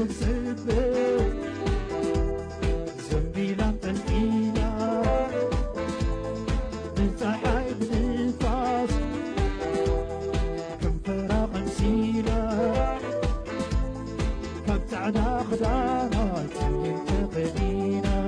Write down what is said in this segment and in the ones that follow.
كتسبب زنبيلا تنقيلا نتاحي بنفاس كم فراغ نسيلا كم تعدى خدانات ينتقدينا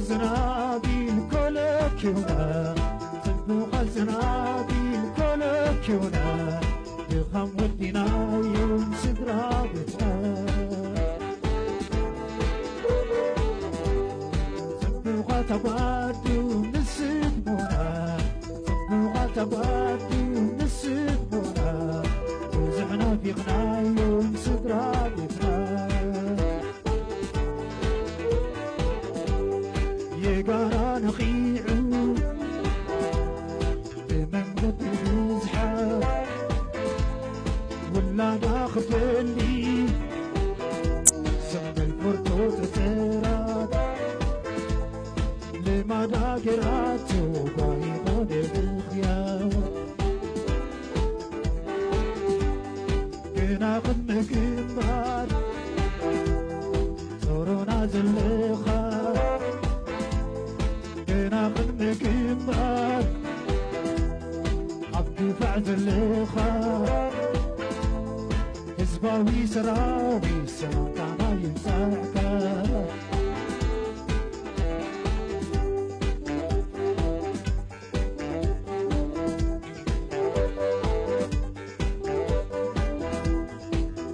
زنابيل كولكيونا صندوق الزنابيل كولكيونا يخم ودينا يوم سدرابتنا صندوق تبادو نسدمونا صندوق تبادو نسدمونا وزعنا في غنا يوم سدرابتنا يقارا نخيعو بمنقد الزحاب ولا ناخذ اللي سم البرتو تسيرات لما داقراتو بايضون بالخيار بناخذ مكبار صورونا زلخار ناخذ مكبار عبد فعز اللخار حزباوي سراوي سلام كما ينساك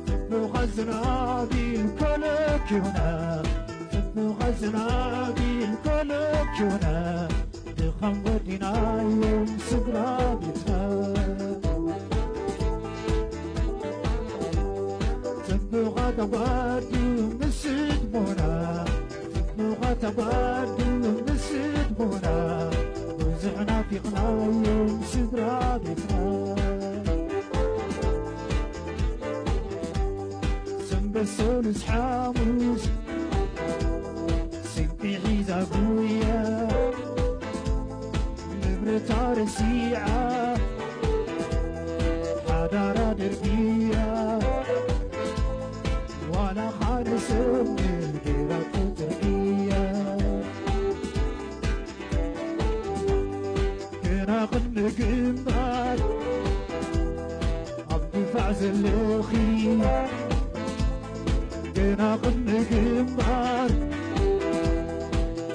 صندوق الزنابيل كولكيونا صندوق الزنابيل كولكيونا دخم ودينا يوم سدرابتنا صندوق تبادو مسدمونا صندوق تبادو مسدمونا وزعنا في قنا يوم سدرابتنا سنبسون حاموس سنتي عيزة ابويا نبرتار سيعة حضارة دربية وانا خالص من القيرة تركيا كنا قد مقمار عبد فعز اللخي كنا قد مقمار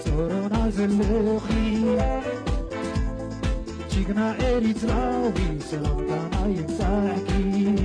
صورونا زلخي شيكنا إريتراوي سلام كما يمساحكي